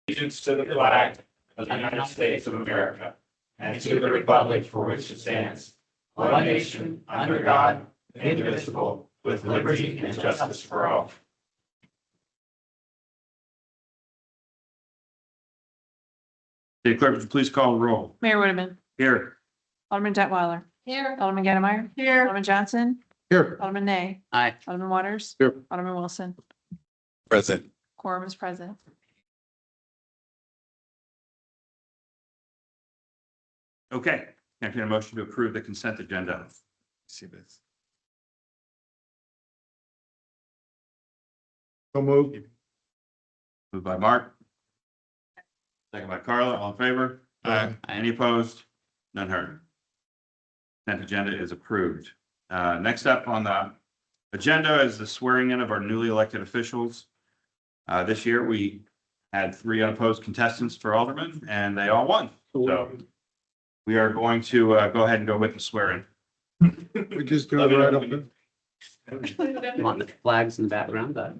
allegiance to the flag of the United States of America and to the republic for which it stands, one nation, under God, indivisible, with liberty and justice for all. City Clerk, would you please call the roll? Mayor Whitman. Here. Alderman Detweiler. Here. Alderman Gettemeyer. Here. Alderman Johnson. Here. Alderman Nay. Aye. Alderman Waters. Here. Alderman Wilson. Present. Quorum is present. Okay. Can I get a motion to approve the consent agenda? See this. So moved. Moved by Mark. Second by Carla. All in favor? Aye. Any opposed? None heard. Consent agenda is approved. Next up on the agenda is the swearing in of our newly elected officials. This year, we had 3 unopposed contestants for aldermen, and they all won. So we are going to go ahead and go with the swearing. We just do it right up there. You want the flags in the background, but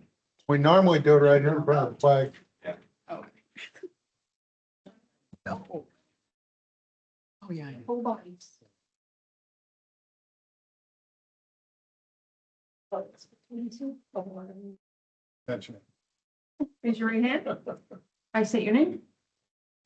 We normally do it right here in front of the flag. Oh, yeah. full bodies. Gotcha. Raise your right hand. I state your name.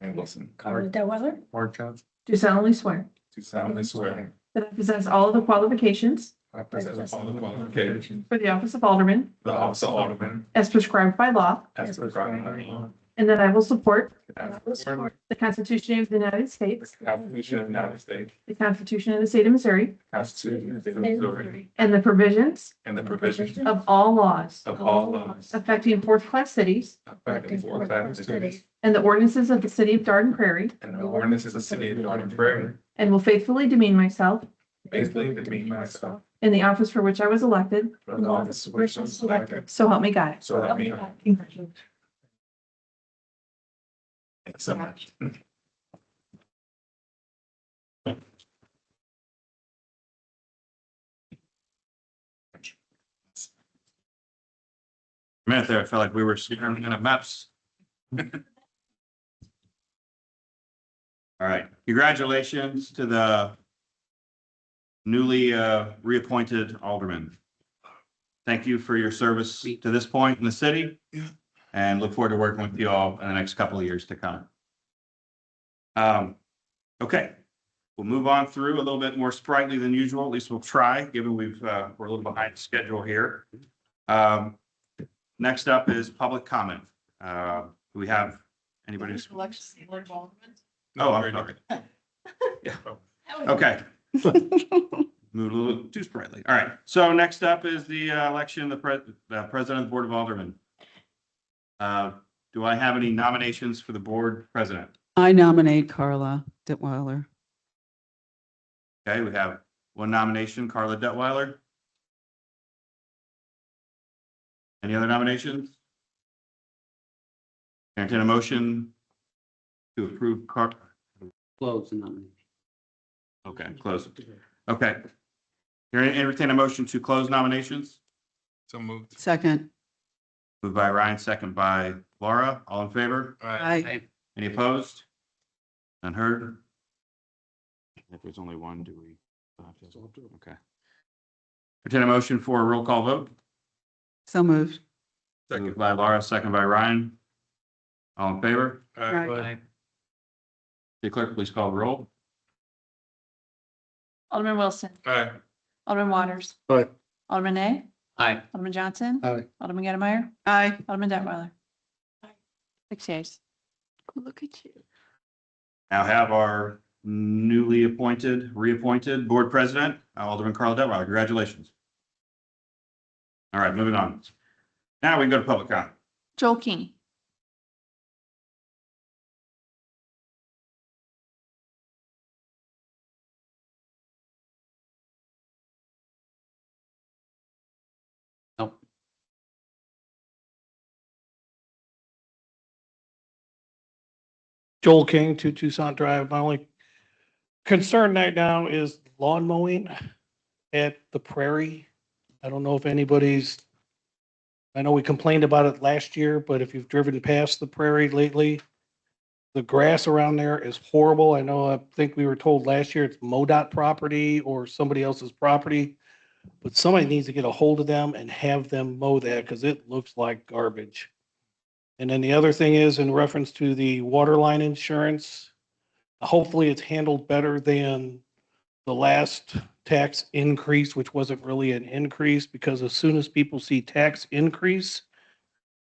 And listen. Carla Detweiler. Mark Johnson. Do solemnly swear Do solemnly swear. that I possess all of the qualifications I possess all the qualifications for the office of Alderman for the office of Alderman as prescribed by law, as prescribed by law. and that I will support And I will support the Constitution of the United the States, Constitution of the United States, the Constitution of the State of Missouri, the Constitution of the State of Missouri, and the provisions and the provisions of all laws of all laws affecting fourth-class cities affecting fourth-class cities and the ordinances of the city of Garden Prairie, and the ordinances of the city of Garden Prairie, and will faithfully demean myself faithfully demean myself in the office for which I was elected. for the office for which I was selected. So help me God. So help me God. Congratulations. Thanks so much. A minute there, I felt like we were staring at maps. All right, congratulations to the newly reappointed alderman. Thank you for your service to this point in the city. And look forward to working with you all in the next couple of years to come. Okay, we'll move on through a little bit more sprightly than usual. At least we'll try, given we're a little behind schedule here. Next up is public comment. Do we have anybody? Oh, I'm sorry. Yeah. Okay. Moved a little too sprightly. All right. So next up is the election of the president of the Board of Aldermen. Do I have any nominations for the board president? I nominate Carla Detweiler. Okay, we have one nomination, Carla Detweiler. Any other nominations? Entertain a motion to approve close the nomination. Okay, close. Okay. Here, entertain a motion to close nominations. So moved. Second. Moved by Ryan, second by Laura. All in favor? Aye. Any opposed? None heard? If there's only one, do we? Okay. Entertain a motion for a roll call vote. So moved. Moved by Laura, second by Ryan. All in favor? Aye. City Clerk, please call the roll. Alderman Wilson. Aye. Alderman Waters. Aye. Alderman Nay. Aye. Alderman Johnson. Aye. Alderman Gettemeyer. Aye. Alderman Detweiler. 6 yeas. Look at you. Now have our newly reappointed board president, Alderman Carla Detweiler. Congratulations. All right, moving on. Now we can go to public comment. Joel King. Nope. Joel King, 2 Tucson Drive. My only concern right now is lawn mowing at the Prairie. I don't know if anybody's I know we complained about it last year, but if you've driven past the prairie lately, the grass around there is horrible. I think we were told last year it's MoDOT property or somebody else's property. But somebody needs to get a hold of them and have them mow that because it looks like garbage. And then the other thing is in reference to the water line insurance, hopefully it's handled better than the last tax increase, which wasn't really an increase, because as soon as people see tax increase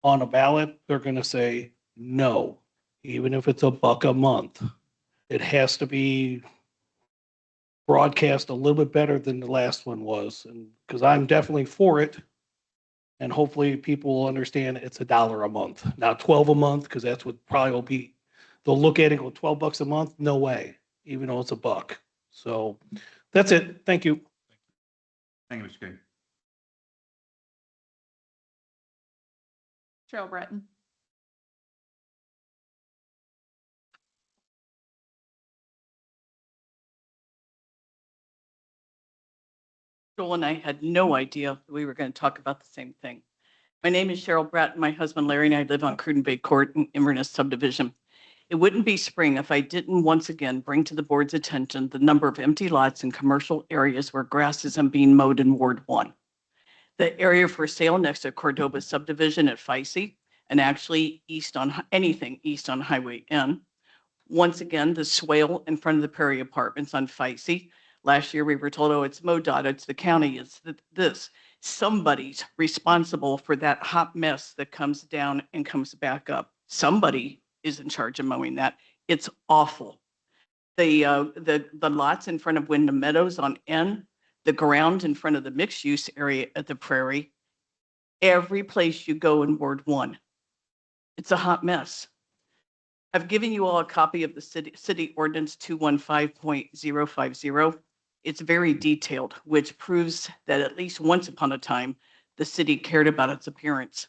on a ballot, they're going to say no, even if it's $1 a month. It has to be broadcast a little bit better than the last one was, and because I'm definitely for it. And hopefully people will understand it's $1 a month, not 12 a month, because that's what probably will be. They'll look at it and go, 12 bucks a month? No way, even though it's $1. So that's it. Thank you. Thank you, Mr. King. Cheryl Breton. Joel and I had no idea we were going to talk about the same thing. My name is Cheryl Bratton. My husband Larry and I live on Cruden Bay Court in Inverness subdivision. It wouldn't be spring if I didn't once again bring to the board's attention the number of empty lots in commercial areas where grass isn't being mowed in Ward 1. The area for sale next to Cordova subdivision at Ficey, and actually anything east on Highway N. Once again, the swale in front of the Prairie Apartments on Ficey. Last year, we were told, oh, it's MoDOT, it's the county, it's this. Somebody's responsible for that hot mess that comes down and comes back up. Somebody is in charge of mowing that. It's awful. The lots in front of Wyndham Meadows on N, the ground in front of the mixed use area at the Prairie, every place you go in Ward 1, it's a hot mess. I've given you all a copy of the city ordinance 215.050. It's very detailed, which proves that at least once upon a time, the city cared about its appearance.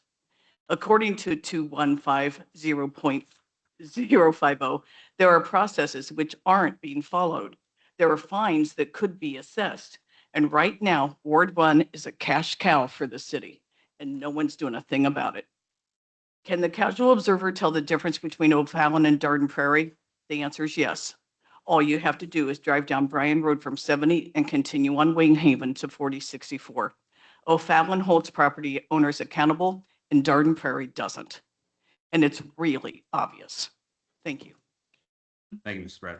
According to 215.050, there are processes which aren't being followed. There are fines that could be assessed. And right now, Ward 1 is a cash cow for the city, and no one's doing a thing about it. Can the casual observer tell the difference between O'Fallon and Darden Prairie? The answer is yes. All you have to do is drive down Bryan Road from 70 and continue on Wayne Haven to 4064. O'Fallon holds property owners accountable and Darden Prairie doesn't. And it's really obvious. Thank you. Thank you, Mrs. Brad.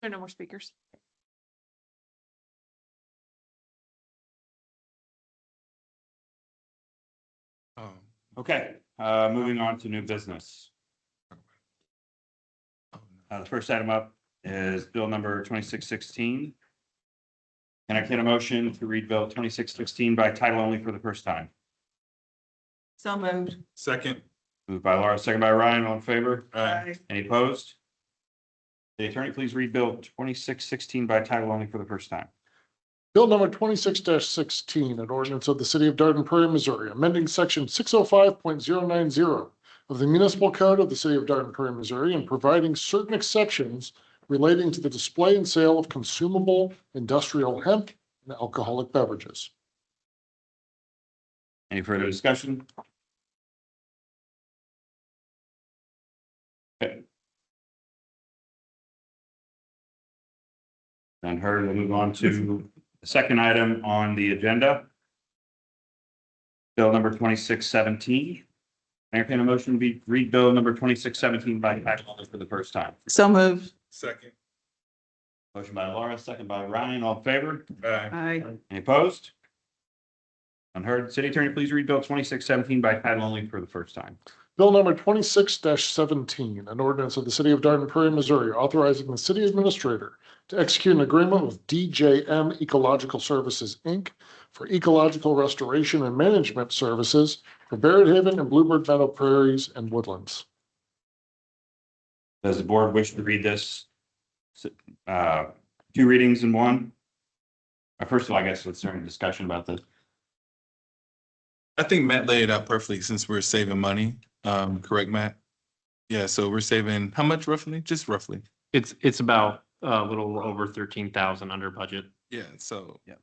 There are no more speakers. Okay, moving on to new business. The first item up is bill number 2616. Can I get a motion to read bill 2616 by title only for the first time? So moved. Second. Moved by Laura, second by Ryan, all in favor? Aye. Any opposed? The attorney, please read bill 2616 by title only for the first time. Bill number 26-16, an ordinance of the city of Darden Prairie, Missouri, amending section 605.090 of the municipal code of the city of Darden Prairie, Missouri, and providing certain exceptions relating to the display and sale of consumable industrial hemp and alcoholic beverages. Any further discussion? Okay. Then heard, we'll move on to the second item on the agenda. Bill number 2617. Entertain a motion to read bill number 2617 by title only for the first time. So moved. Second. Motion by Laura, second by Ryan, all in favor? Aye. Aye. Any opposed? Unheard. City attorney, please read bill 2617 by title only for the first time. Bill number 26-17, an ordinance of the city of Darden Prairie, Missouri, authorizing the city administrator to execute an agreement with DJM Ecological Services, Inc. for ecological restoration and management services for Barrett Haven and Bluebird Meadow Prairies and Woodlands. Does the board wish to read this? Two readings in one? First of all, I guess let's start a discussion about this. I think Matt laid it out perfectly since we're saving money. Correct, Matt? Yeah, so we're saving how much roughly? Just roughly. It's about a little over 13,000 under budget. Yeah, so Yeah.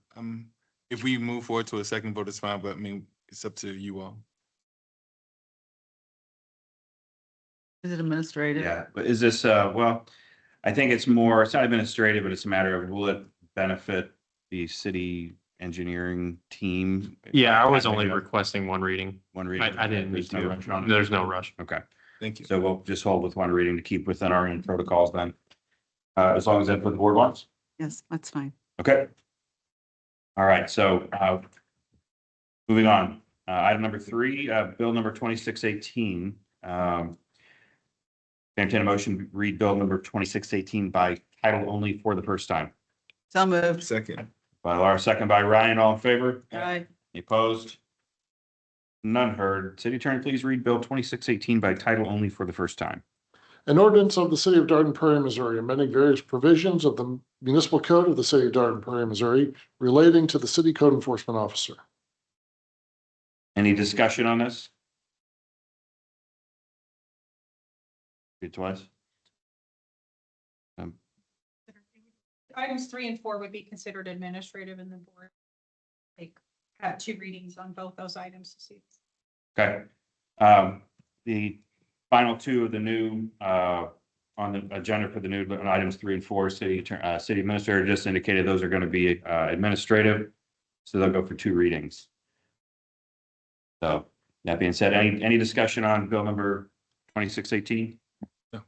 If we move forward to a second vote, it's fine, but I mean, it's up to you all. Is it administrative? Yeah, but is this, well, I think it's more, it's not administrative, but it's a matter of will it benefit the city engineering team? Yeah, I was only requesting one reading. One reading. I didn't need There's no to. rush on it? There's no rush. Okay, Thank you. so we'll just hold with one reading to keep within our own protocols then. As long as that's what the board wants. Yes, that's fine. Okay. All right, so moving on, item number 3, bill number 2618. Entertain a motion, to read bill number 2618 by title only for the first time. So moved. Second. By Laura, second by Ryan, all in favor? Aye. Any opposed? None heard. City Attorney, please read bill 2618 by title only for the first time. An ordinance of the city of Dayton, Prairie, Missouri, amending various provisions of the municipal code of the city of Dayton, Prairie, Missouri, relating to the city code enforcement officer. Any discussion on this? Read twice. Items 3 and 4 would be considered administrative and the board have 2 readings on both those items to see. Okay. The final 2 of the new, on the agenda for the new items 3 and 4, city administrator just indicated those are going to be administrative. So they'll go for 2 readings. So that being said, any discussion on bill number 2618? No.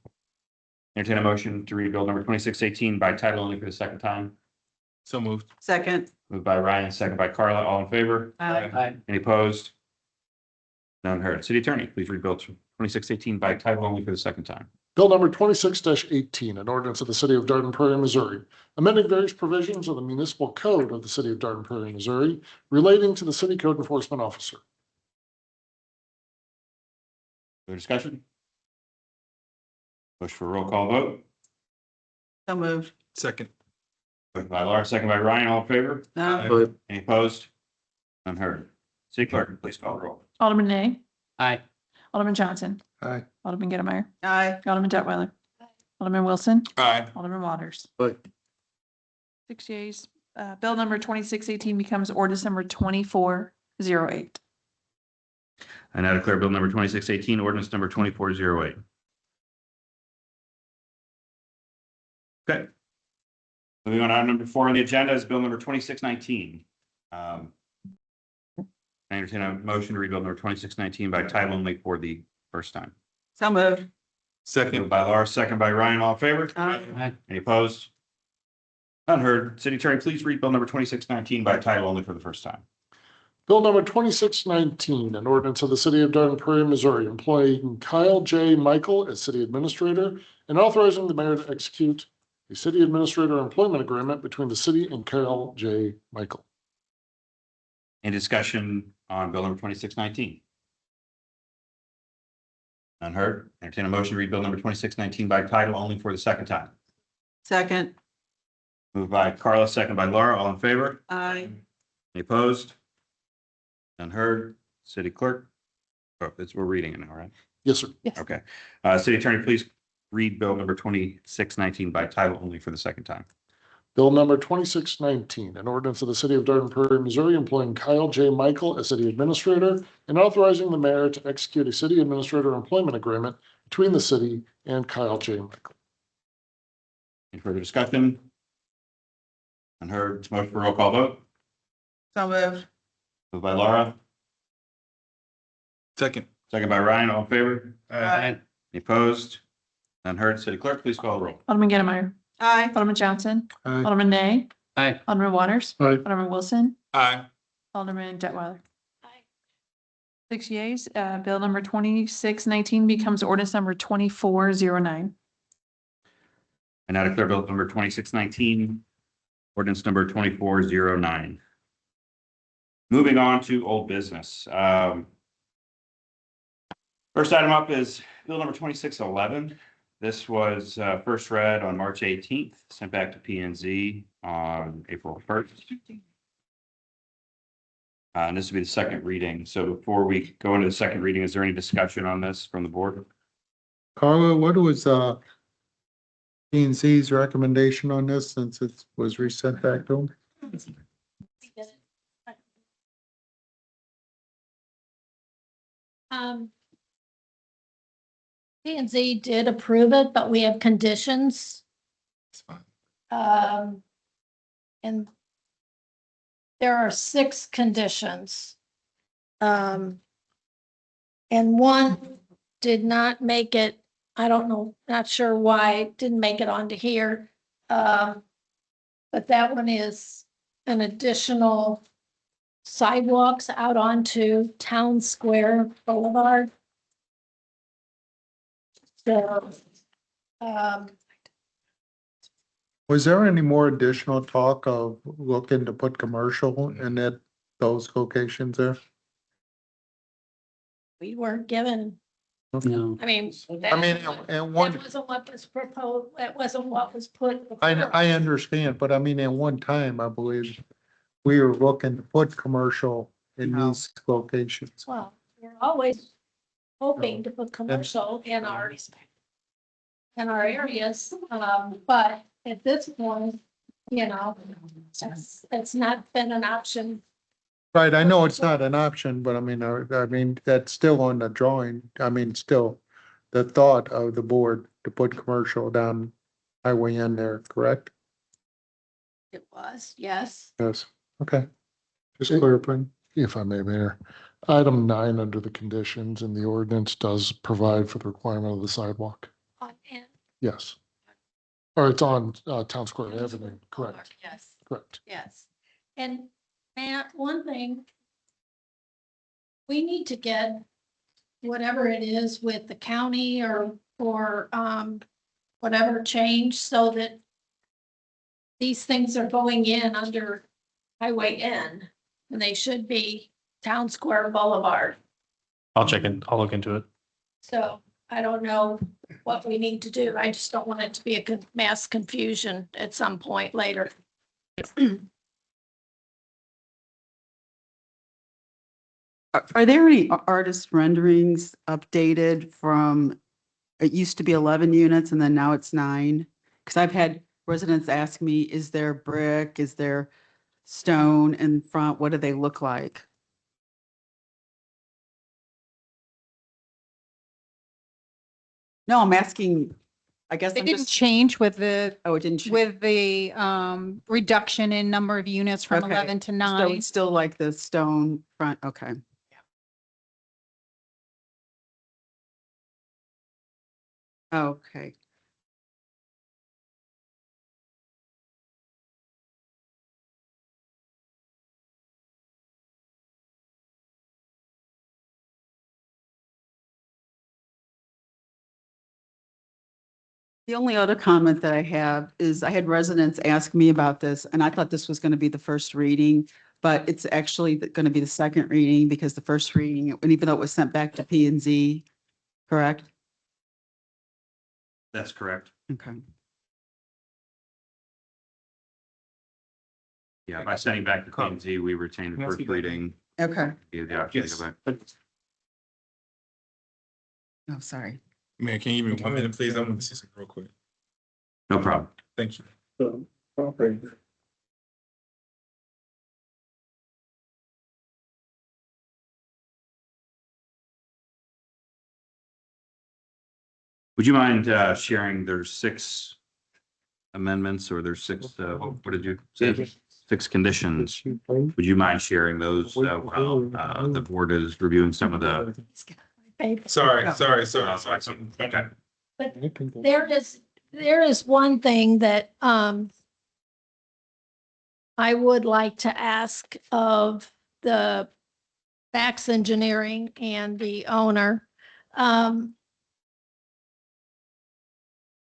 Entertain a motion to read bill number 2618 by title only for the second time. So moved. Second. Moved by Ryan, second by Carla, all in favor? Aye. Aye. Any opposed? None heard. City Attorney, please read bill 2618 by title only for the second time. Bill number 26-18, an ordinance of the city of Dayton, Prairie, Missouri, amending various provisions of the municipal code of the city of Dayton, Prairie, Missouri, relating to the city code enforcement officer. Further discussion? Push for a roll call vote. So moved. Second. Moved by Laura, second by Ryan, all in favor? Aye. Any opposed? None heard. City Clerk, please call the roll. Alderman Nay, Aye. Alderman Johnson, Aye. Alderman Gettemeyer, Aye. Alderman Detweiler, Alderman Wilson, Aye. Alderman Waters. Aye. 6 yeas. Bill number 2618 becomes ordinance number 2408. I now declare bill number 2618, ordinance number 2408. Okay. Moving on, item number 4 on the agenda is bill number 2619. I entertain a motion to read bill number 2619 by title only for the first time. So moved. Moved Second. by Laura, second by Ryan, all in favor? Aye. Aye. Any opposed? None heard. City Attorney, please read bill number 2619 by title only for the first time. Bill number 2619, an ordinance of the city of Dayton, Prairie, Missouri, employing Kyle J. Michael as city administrator and authorizing the mayor to execute a city administrator employment agreement between the city and Kyle J. Michael. Any discussion on bill number 2619? None heard. Entertain a motion to read bill number 2619 by title only for the second time. Second. Moved by Carla, second by Laura, all in favor? Aye. Any opposed? None heard. City Clerk? Oh, we're reading it now, right? Yes, sir. Yes. Okay. City Attorney, please read bill number 2619 by title only for the second time. Bill number 2619, an ordinance of the city of Dayton, Prairie, Missouri, employing Kyle J. Michael as city administrator and authorizing the mayor to execute a city administrator employment agreement between the city and Kyle J. Michael. Any further discussion? None heard. Motion for roll call vote. So moved. Moved by Laura, Second. second by Ryan, all in favor? Aye. Any opposed? None heard. City Clerk, please call the roll. Alderman Gettemeyer, Aye. Alderman Johnson, Aye. Alderman Nay, Aye. Alderman Waters, Aye. Alderman Wilson, Aye. Alderman Detweiler. 6 yeas. Bill number 2619 becomes ordinance number 2409. I now declare bill number 2619, ordinance number 2409. Moving on to old business. First item up is bill number 2611. This was first read on March 18th, sent back to P and Z on April 1st. And this will be the second reading. So before we go into the second reading, is there any discussion on this from the board? Carla, what was P and Z's recommendation on this since it was resent back to them? P and Z did approve it, but we have conditions. It's fine. And there are 6 conditions. And one did not make it, I don't know, not sure why, it didn't make it onto here. But that one is an additional sidewalks out onto Town Square Boulevard. So, Was there any more additional talk of looking to put commercial in those locations there? we weren't given, No. I mean. I mean, and one, That wasn't what was proposed, that wasn't what was put. I before. understand, but I mean, at one time, I believe we were looking to put commercial in these locations. Well, we're always hoping to put commercial in our areas, but at this point, you know, it's not been an option. Right, I know it's not an option, but I mean, that's still on the drawing. I mean, still the thought of the board to put commercial down highway in there, correct? It was, yes. Yes, okay. Just clarifying. If I may, Mayor. Item 9 under the conditions in the ordinance does provide for the requirement of the sidewalk. And Yes. Or it's on Town Square Avenue, correct, yes, correct. yes. And Matt, one thing, we need to get whatever it is with the county or whatever change so that these things are going in under Highway N, and they should be Town Square Boulevard. I'll look into it. So I don't know what we need to do. I just don't want it to be a mass confusion at some point later. Are there any artist renderings updated from, it used to be 11 units and then now it's 9? Because I've had residents ask me, is there brick, is there stone in front? What do they look like? No, I'm asking, I guess They I'm didn't just, change with the, oh, it didn't change. with the reduction in number of units from Okay. 11 to So 9. it's still like the stone front, okay. Okay. The only other comment that I have is I had residents ask me about this, and I thought this was going to be the first reading, but it's actually going to be the second reading because the first reading, and even though it was sent back to P and Z, correct? That's correct. Okay. Yeah, by sending back to P and Z, we retain the first reading. Okay. You have the option to go back. Oh, sorry. Mayor, can you give me 1 minute, please? I'm gonna see something real quick. No problem. Thank you. Would you mind sharing, there's 6 amendments or there's 6, what did you say? 6 conditions. Would you mind sharing those while the board is reviewing some of the? Sorry. Okay. But there is one thing that I would like to ask of the Bax Engineering and the owner.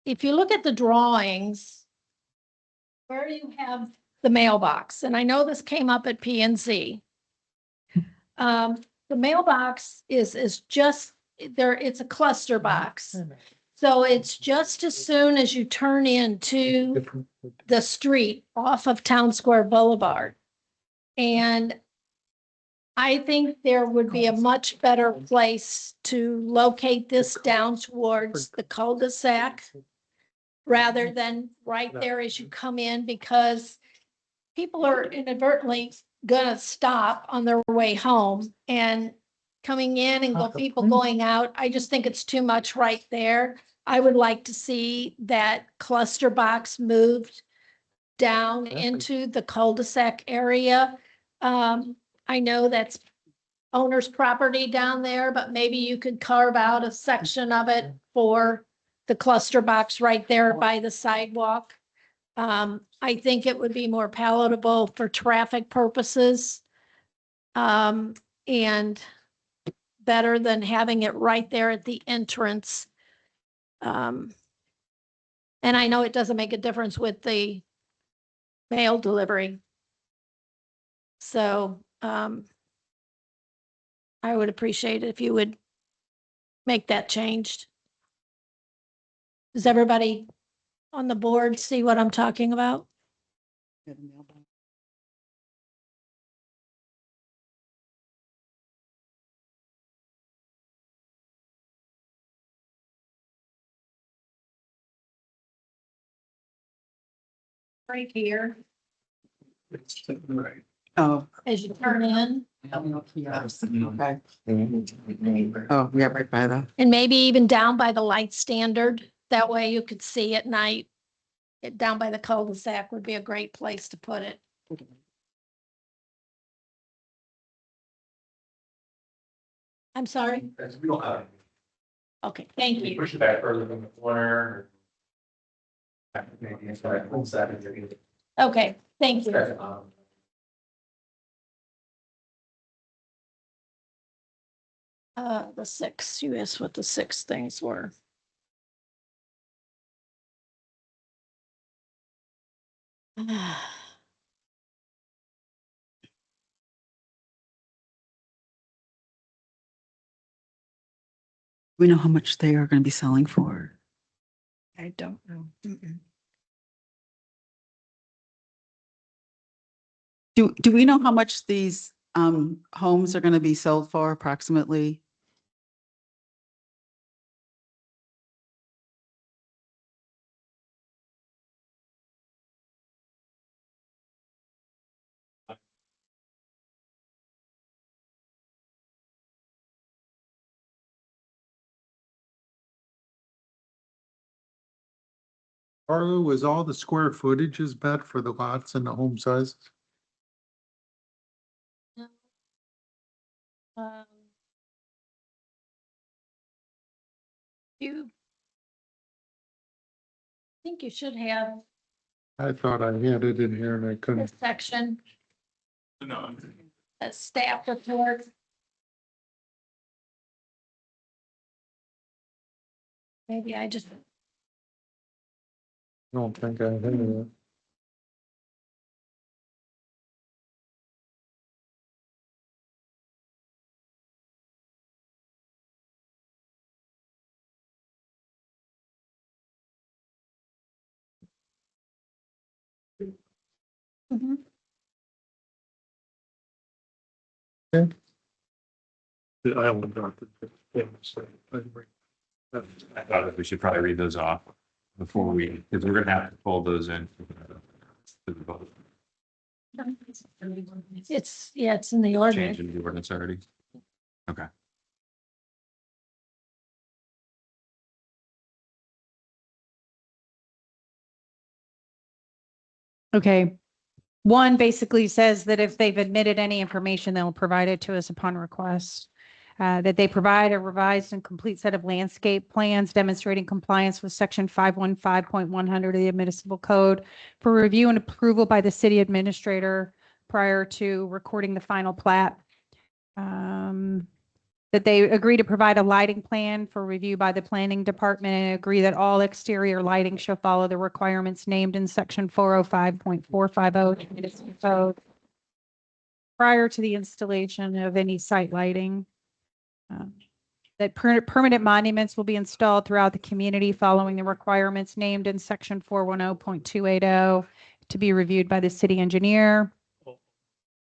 If you look at the drawings, where you have the mailbox, and I know this came up at P and Z. The mailbox is just there, it's a cluster box. So it's just as soon as you turn into the street off of Town Square Boulevard. And I think there would be a much better place to locate this down towards the cul-de-sac rather than right there as you come in, because people are inadvertently gonna stop on their way home. And coming in and people going out. I just think it's too much right there. I would like to see that cluster box moved down into the cul-de-sac area. I know that's owner's property down there, but maybe you could carve out a section of it for the cluster box right there by the sidewalk. I think it would be more palatable for traffic purposes. And better than having it right there at the entrance. And I know it doesn't make a difference with the mail delivery. So, I would appreciate it if you would make that changed. Does everybody on the board see what I'm talking about? Right here, Oh, as you turn in, okay. Oh, yeah, right by the. and maybe even down by the light standard. That way you could see at night. Down by the cul-de-sac would be a great place to put it. I'm sorry? We don't have. Okay, thank you. Push it back further from the corner. Maybe it's like 170. Okay, thank you. The six, you asked what the six things were. We know how much they are going to be selling for. I don't know. Do we know how much these homes are going to be sold for approximately? Arlo, was all the square footage is met for the lots and the home sizes? Um, You think you should have I thought I had it in here and I couldn't. this section, No. a staff report. Maybe I just, I don't think I had it. Mhm. I only got the. I thought that we should probably read those off before we, because we're gonna have to pull those in. To the vote. It's, yeah, it's in the ordinance. Change in the ordinance already. Okay. Okay. One basically says that if they've admitted any information, they'll provide it to us upon request. That they provide a revised and complete set of landscape plans demonstrating compliance with section 515.100 of the municipal code for review and approval by the city administrator prior to recording the final plat. That they agree to provide a lighting plan for review by the planning department and agree that all exterior lighting shall follow the requirements named in section 405.450 of the municipal code prior to the installation of any site lighting. That permanent monuments will be installed throughout the community following the requirements named in section 410.280 to be reviewed by the city engineer.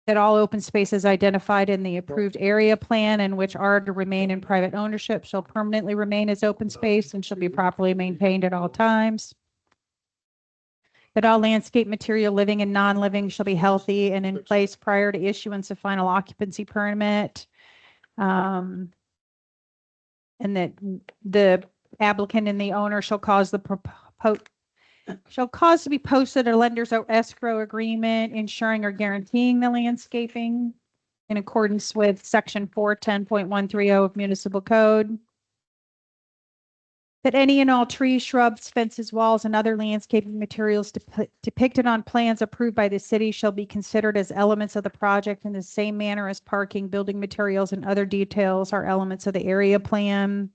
That all open spaces identified in the approved area plan and which are to remain in private ownership shall permanently remain as open space and shall be properly maintained at all times. That all landscape material living and non-living shall be healthy and in place prior to issuance of final occupancy permit. And that the applicant and the owner shall cause shall cause to be posted a lender's escrow agreement ensuring or guaranteeing the landscaping in accordance with section 410.130 of municipal code. That any and all trees, shrubs, fences, walls, and other landscaping materials depicted on plans approved by the city shall be considered as elements of the project in the same manner as parking, building materials, and other details are elements of the area plan.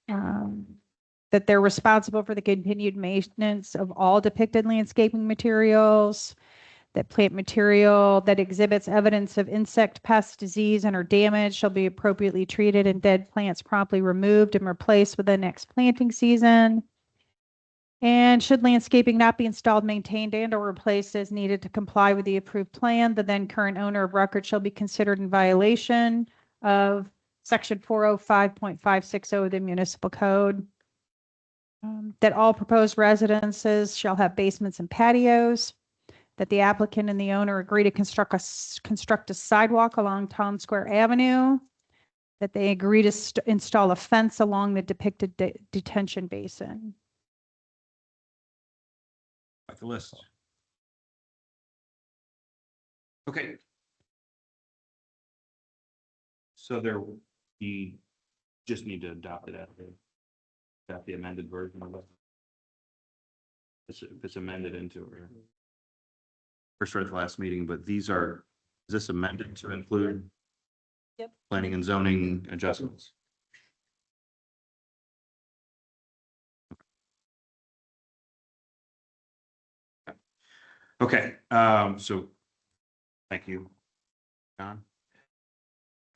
That they're responsible for the continued maintenance of all depicted landscaping materials. That plant material that exhibits evidence of insect, pest, disease, and or damage shall be appropriately treated and dead plants promptly removed and replaced with the next planting season. And should landscaping not be installed, maintained, and or replaced as needed to comply with the approved plan, the then current owner of record shall be considered in violation of section 405.560 of the municipal code. That all proposed residences shall have basements and patios. That the applicant and the owner agree to construct a sidewalk along Town Square Avenue. That they agree to install a fence along the depicted detention basin. Like the list. Okay. So you just need to adopt it adopt the amended version of it. If it's amended into it. First read at the last meeting, but is this amended to include? Yep. Planning and zoning adjustments? Okay, so thank you, John.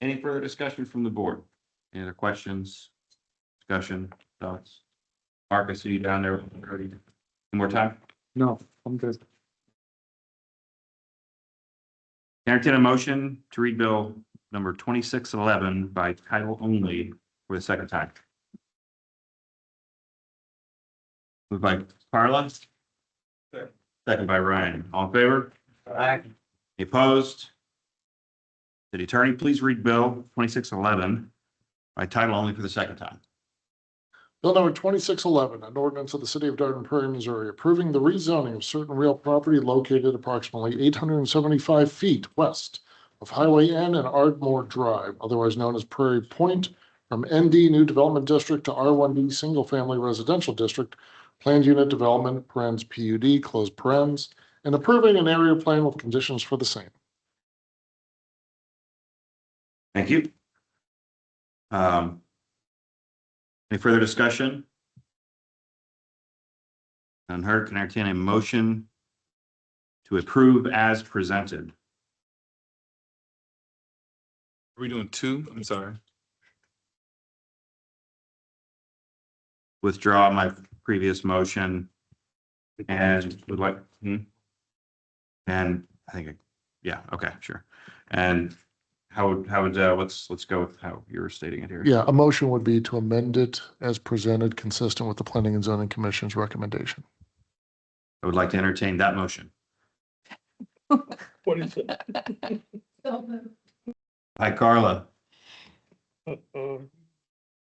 Any further discussion from the board? Any other questions, discussion, thoughts? Mark, I see you down there. One more time. No, I'm good. Entertain a motion to read bill number 2611 by title only for the second time. Moved by Carla. Second by Ryan. All in favor? Aye. Any opposed? City Attorney, please read bill 2611 by title only for the second time. Bill number 2611, an ordinance of the city of Dayton Prairie, Missouri, approving the rezoning of certain real property located approximately 875 feet west of Highway N and Ardmore Drive, otherwise known as Prairie Point, from ND New Development District to R1D Single Family Residential District, Planned Unit Development, parens PUD, close parens, and approving an area plan with conditions for the same. Thank you. Any further discussion? Unheard, can I entertain a motion to approve as presented? Are we doing two? I'm sorry. Withdraw my previous motion and would like, and I think, yeah, okay, sure. And how would, let's go with how you're stating it here. Yeah, a motion would be to amend it as presented, consistent with the Planning and Zoning Commission's recommendation. I would like to entertain that motion. What is it? Hi, Carla. Uh,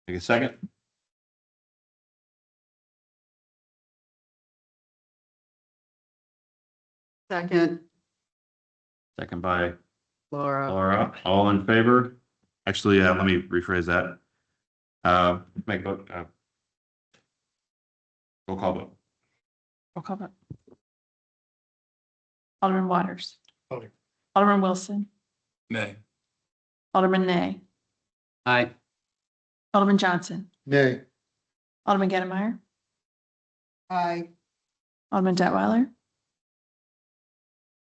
Take a second. Second, Second by Laura. Laura. All in favor? Actually, let me rephrase that. Make a vote. Roll call vote. Roll call vote. Alderman Waters. Aye. Alderman Wilson. Nay. Alderman Nay. Aye. Alderman Johnson. Nay. Alderman Gettemeyer. Aye. Alderman Detweiler.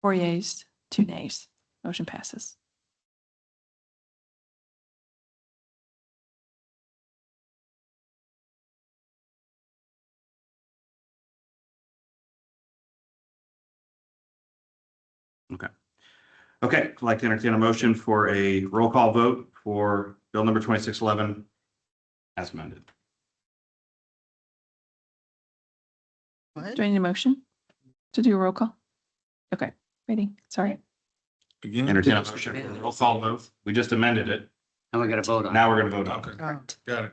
4 yeas, 2 nays. Motion passes. Okay. Okay, I'd like to entertain a motion for a roll call vote for bill number 2611 as amended. Do I need a motion to do a roll call? Okay, ready, sorry. Again? Entertain a motion for a roll call vote. We just amended it. And we're gonna vote on it. Now we're gonna vote on it. Okay, Oh, got it.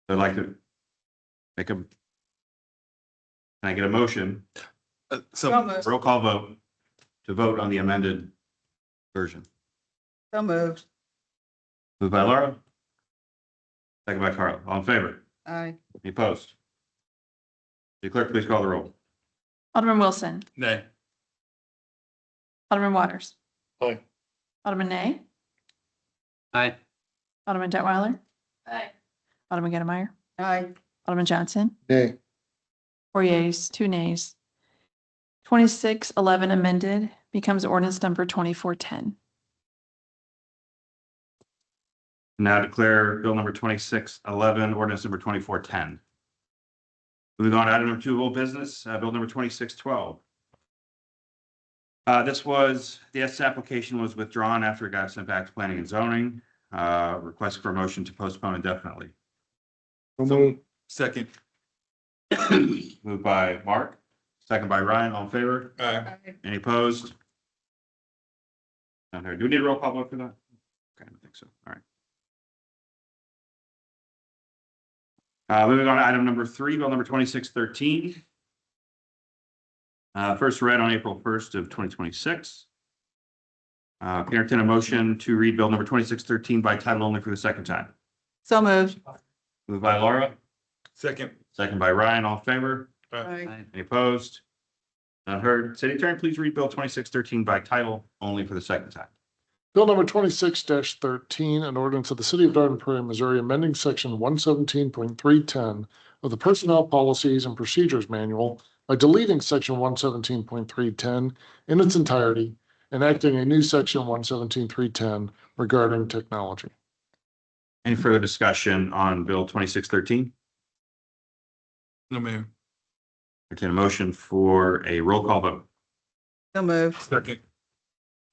So I'd like to make a, can I get a motion, So moved. roll call vote to vote on the amended version? So moved. Moved by Laura. Second by Carla. All in favor? Aye. Any opposed? City Clerk, please call the roll. Alderman Wilson, Nay. Alderman Waters, Aye. Alderman Nay, Aye. Alderman Detweiler, Aye. Alderman Gettlemeyer, Aye. Alderman Johnson, Nay. 4 yeas, 2 nays. 2611 amended becomes ordinance number 2410. Now declare bill number 2611, ordinance number 2410. Moving on to item number 2, old business, bill number 2612. This application was withdrawn after it got sent back to planning and zoning. Request for a motion to postpone indefinitely. So Second. Moved by Mark, second by Ryan, all in favor? Aye. Any opposed? None heard. Do we need a roll call vote for that? Okay, I don't think so. All right. Moving on to item number 3, bill number 2613. First read on April 1st of 2026. Can I entertain a motion to read bill number 2613 by title only for the second time? So moved. Moved by Laura, Second. second by Ryan, all in favor? Aye. Aye. Any opposed? None heard. City Attorney, please read bill 2613 by title only for the second time. Bill number 26-13, an ordinance of the city of Dayton, Prairie, Missouri, amending section 117.310 of the Personnel Policies and Procedures Manual by deleting section 117.310 in its entirety, enacting a new section 117.310 regarding technology. Any further discussion on bill 2613? No, Mayor. Entertain a motion for a roll call vote. So moved. Second.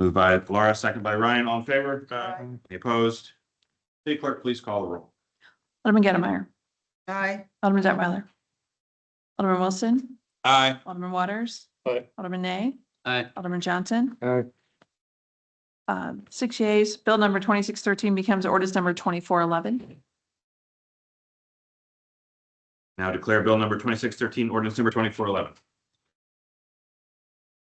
Moved by Laura, second by Ryan, all in favor? Aye. Any opposed? City Clerk, please call the roll. Alderman Gettlemeyer, Aye. Alderman Detweiler, Alderman Wilson, Aye. Alderman Waters, Aye. Alderman Nay, Aye. Alderman Johnson, Aye. 6 yeas. Bill number 2613 becomes ordinance number 2411. Now declare bill number 2613, ordinance number 2411.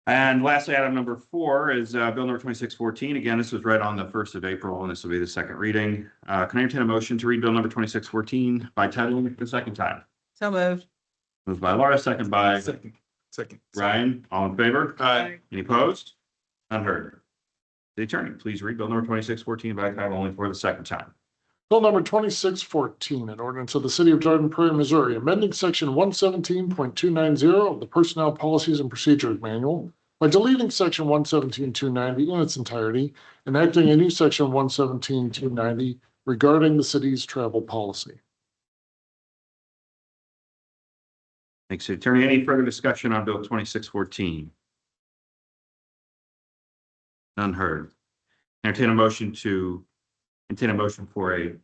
And lastly, item number 4 is bill number 2614. Again, this was read on the 1st of April, and this will be the second reading. Can I entertain a motion to read bill number 2614 by title only for the second time? So moved. Moved by Laura, second by Second. Ryan, all in favor? Aye. Any opposed? Unheard. The attorney, please read bill number 2614 by title only for the second time. Bill number 2614, an ordinance of the city of Dayton, Prairie, Missouri, amending section 117.290 of the Personnel Policies and Procedures Manual by deleting section 117.290 in its entirety, enacting a new section 117.290 regarding the city's travel policy. Thanks, City Attorney. Any further discussion on bill 2614? None heard. Entertain a motion for a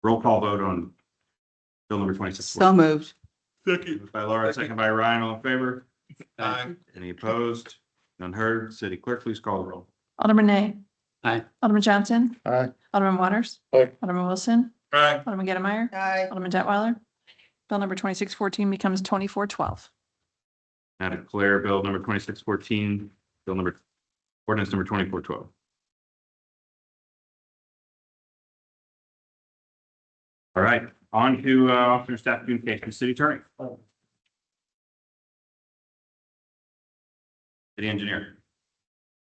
roll call vote on bill number 2614. So moved. Second. Moved by Laura, second by Ryan, all in favor? Aye. Any opposed? None heard. City Clerk, please call the roll. Alderman Nay, Aye. Alderman Johnson, Aye. Alderman Waters, Aye. Alderman Wilson, Aye. Alderman Gettlemeyer, Aye. Alderman Detweiler. Bill number 2614 becomes 2412. Now declare bill number 2614, ordinance number 2412. All right, on to officer and staff communications. City Attorney. City Engineer.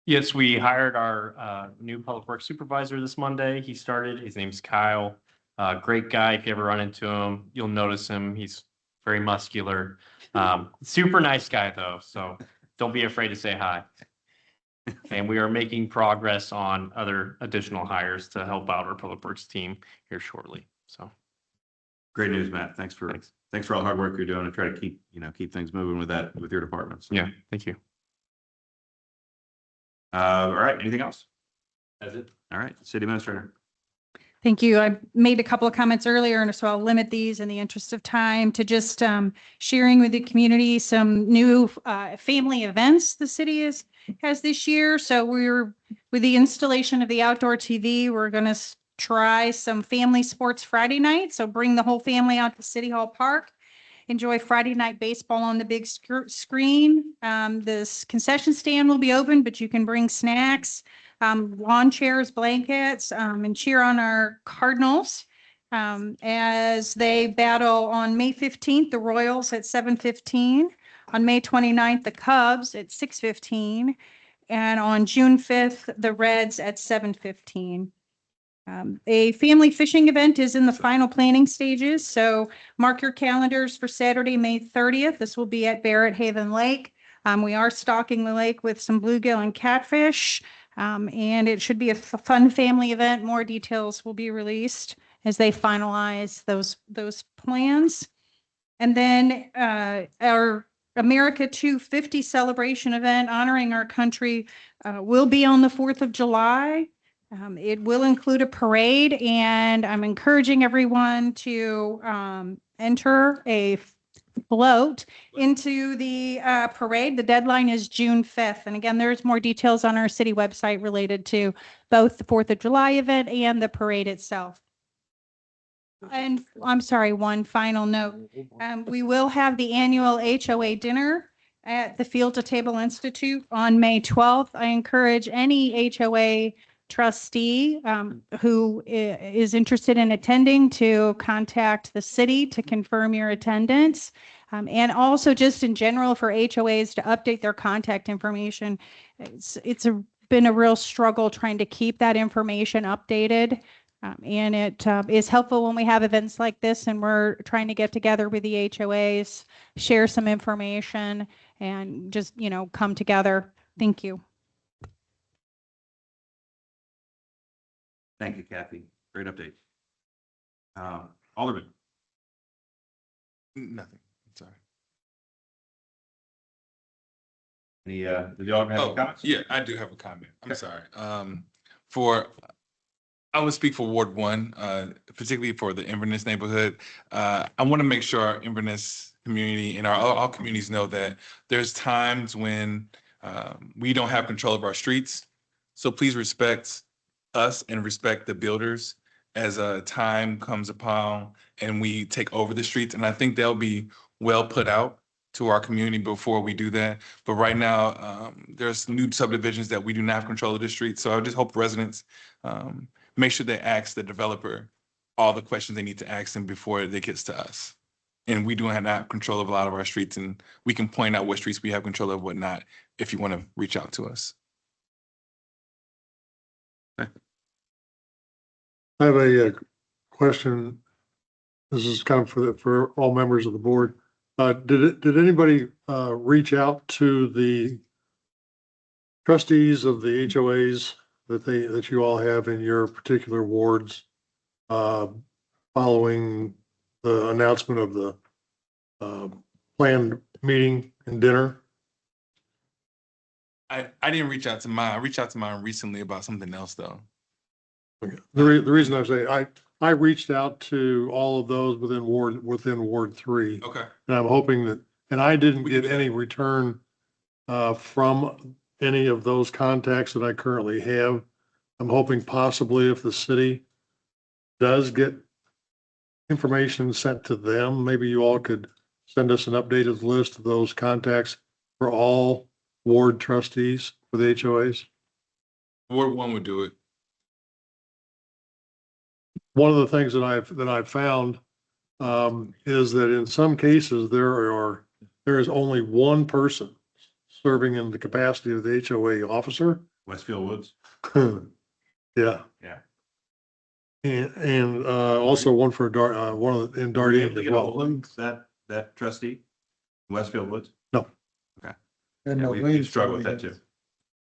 Yes, we hired our new public works supervisor this Monday. He started, his name's Kyle. Great guy. If you ever run into him, you'll notice him. He's very muscular. Super nice guy though, so don't be afraid to say hi. And we are making progress on other additional hires to help out our public works team here shortly, so. Great news, Matt. Thanks for all the hard work you're doing to try to keep things moving with your departments. Yeah, thank you. All right, anything else? That's it. All right, City Administrator. Thank you. I made a couple of comments earlier, and so I'll limit these in the interest of time to just sharing with the community some new family events the city has this year. So with the installation of the outdoor TV, we're going to try some family sports Friday night. So bring the whole family out to City Hall Park. Enjoy Friday night baseball on the big screen. This concession stand will be open, but you can bring snacks, lawn chairs, blankets, and cheer on our Cardinals as they battle on May 15th, the Royals at 7:15, on May 29th, the Cubs at 6:15, and on June 5th, the Reds at 7:15. A family fishing event is in the final planning stages, so mark your calendars for Saturday, May 30th. This will be at Barrett Haven Lake. We are stocking the lake with some bluegill and catfish, and it should be a fun family event. More details will be released as they finalize those plans. And then our America 250 celebration event honoring our country will be on the 4th of July. It will include a parade, and I'm encouraging everyone to enter a float into the parade. The deadline is June 5th. And again, there's more details on our city website related to both the 4th of July event and the parade itself. And I'm sorry, one final note. We will have the annual HOA dinner at the Field to Table Institute on May 12th. I encourage any HOA trustee who is interested in attending to contact the city to confirm your attendance. And also just in general for HOAs to update their contact information. It's been a real struggle trying to keep that information updated. And it is helpful when we have events like this and we're trying to get together with the HOAs, share some information, and just, come together. Thank you. Thank you, Kathy. Great update. Alderman. Nothing. Sorry. Did the Alderman have any comments? Yeah, I do have a comment. I'm Okay. sorry. I would speak for Ward 1, particularly for the Inverness neighborhood. I want to make sure our Inverness community and all communities know that there's times when we don't have control of our streets. So please respect us and respect the builders as a time comes upon and we take over the streets. And I think they'll be well put out to our community before we do that. But right now, there's new subdivisions that we do not have control of the streets. So I just hope residents make sure they ask the developer all the questions they need to ask them before it gets to us. And we do have control of a lot of our streets, and we can point out what streets we have control of, what not, if you want to reach out to us. I have a question. This is kind of for all members of the board. Did anybody reach out to the trustees of the HOAs that you all have in your particular wards following the announcement of the planned meeting and dinner? I didn't reach out to mine. I reached out to mine recently about something else, though. Okay. The reason I say I reached out to all of those within Ward 3. Okay. And I'm hoping that, and I didn't get any return from any of those contacts that I currently have. I'm hoping possibly if the city does get information sent to them, maybe you all could send us an updated list of those contacts for all ward trustees for the HOAs. Ward 1 would do it. One of the things that I've found is that in some cases there is only one person serving in the capacity of the HOA officer. Westfield Woods. Yeah. Yeah. And also one for in Darien as well. That trustee, Westfield Woods? No. Okay. And Yeah, the we Lanes struggle with that only too.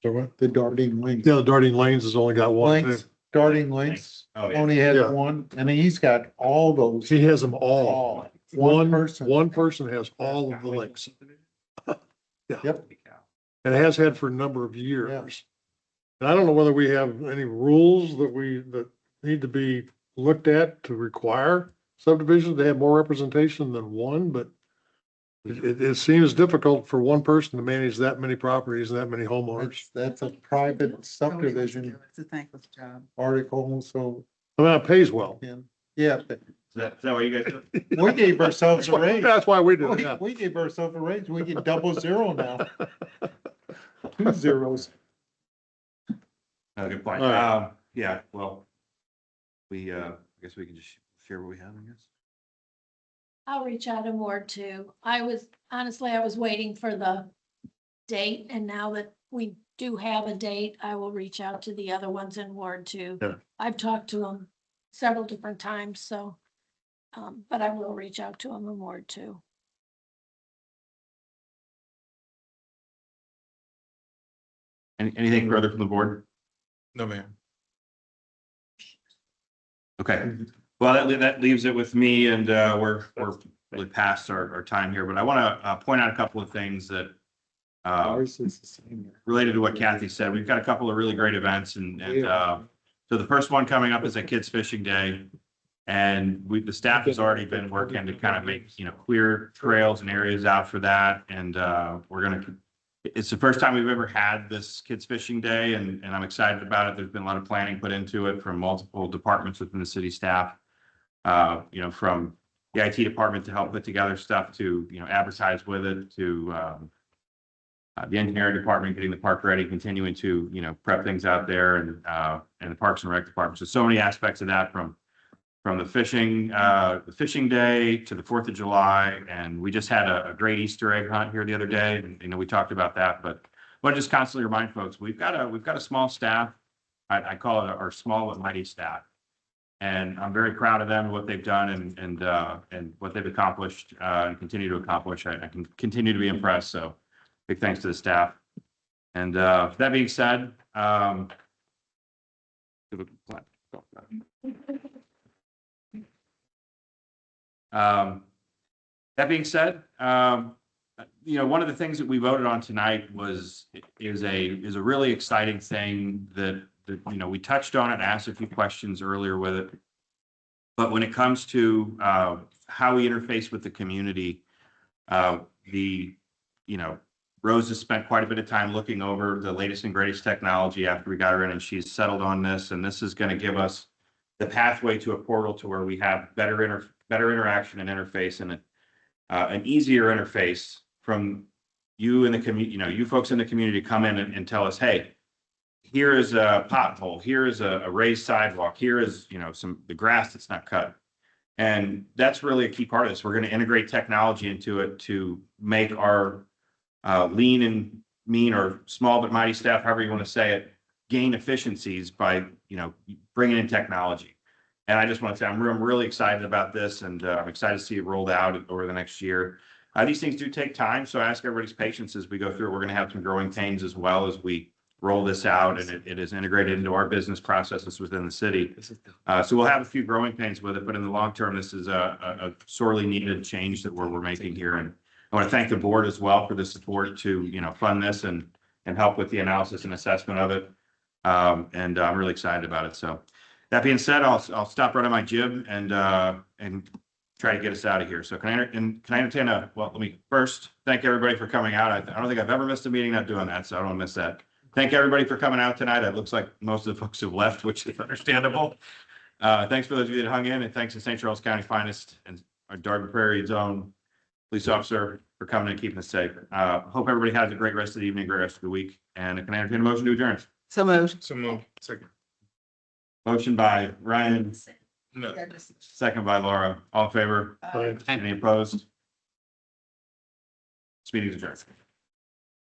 So what? The Darting Lanes. Yeah, the Darien Lanes has only got one. Lanes, Darting Lanes Oh, yeah. only has Yeah. one, and he's got all those. He has them all. All. One person. One person has all of the links. Yeah. Yep. And has had for a number of years. And I don't know whether we have any rules that need to be looked at to require subdivisions to have more representation than one, but it seems difficult for one person to manage that many properties and that many homeowners. That's a private subdivision It's a thankless job. article, so, I mean, it pays well. yeah, Is that what you guys do? we gave ourselves a raise. That's why we do it, yeah. We gave ourselves a raise. We get 00 now. 2 zeros. Good point. All right. Yeah, well, I guess we can just share what we have, I guess. I'll reach out in Ward 2. I was waiting for the date, and now that we do have a date, I will reach out to the other ones in Ward 2. Yeah. I've talked to them several different times, so, but I will reach out to them in Ward 2. Anything further from the board? No, ma'am. Okay, well, that leaves it with me, and we're really past our time here, but I want to point out a couple of things that Ours is the same. related to what Kathy said. We've got a couple of really great events, and so the first one coming up is a Kids Fishing Day. And the staff has already been working to kind of make, clear trails and areas out for that. And it's the first time we've ever had this Kids Fishing Day, and I'm excited about it. There's been a lot of planning put into it from multiple departments within the city staff. From the IT department to help put together stuff to, advertise with it, to the engineering department getting the park ready, continuing to, prep things out there, and the Parks and Rec department. So many aspects of that from the fishing day to the 4th of July. And we just had a great Easter egg hunt here the other day. And, we talked about that, but I want to just constantly remind folks, we've got a small staff. I call it our small but mighty staff. And I'm very proud of them and what they've done and what they've accomplished and continue to accomplish. I can continue to be impressed. So big thanks to the staff. And that being said, that being said, one of the things that we voted on tonight is a really exciting thing that we touched on it, asked a few questions earlier with it. But when it comes to how we interface with the community, Rose has spent quite a bit of time looking over the latest and greatest technology after we got her in, and she's settled on this. And this is going to give us the pathway to a portal to where we have better interaction and interface, and an easier interface from you in the community, you folks in the community come in and tell us, hey, here is a pothole, here is a raised sidewalk, here is, the grass that's not cut. And that's really a key part of this. We're going to integrate technology into it to make our lean and mean, or small but mighty staff, however you want to say it, gain efficiencies by, bringing in technology. And I just want to say, I'm really excited about this, and I'm excited to see it rolled out over the next year. These things do take time, so I ask everybody's patience as we go through. We're going to have some growing pains as well as we roll this out, and it is integrated into our business processes within the city. So we'll have a few growing pains with it, but in the long term, this is a sorely needed change that we're making here. And I want to thank the board as well for the support to, fund this and help with the analysis and assessment of it. And I'm really excited about it. So that being said, I'll stop running my jib and try to get us out of here. So can I entertain let me first thank everybody for coming out. I don't think I've ever missed a meeting not doing that, so I don't want to miss that. Thank everybody for coming out tonight. It looks like most of the folks have left, which is understandable. Thanks for those of you that hung in, and thanks to St. Charles County Finest and our Darden Prairie Zone police officer for coming and keeping us safe. Hope everybody has a great rest of the evening, great rest of the week. And can I entertain a motion to adjourn? So moved. So move. Second. Motion by Ryan, No. second by Laura. All in favor? Aye. Any opposed? This meeting is adjourned.